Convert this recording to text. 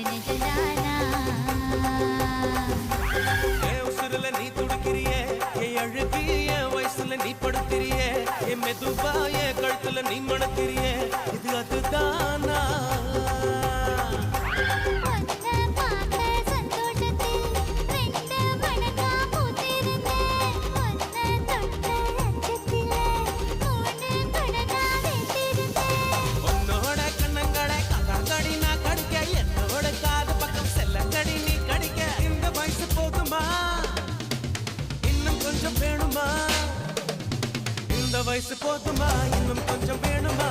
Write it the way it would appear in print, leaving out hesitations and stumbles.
இது நிஜம்தானா என் உசுருல நீ துடிக்கிறியே என் அழுகி என் வயசுல நீ படுத்திரியே என் மெதுவா என் கழுத்துல நீ மணத்திரியே இது அதுதானா இந்த வயசு போதுமா இன்னும் கொஞ்சம் வேணுமா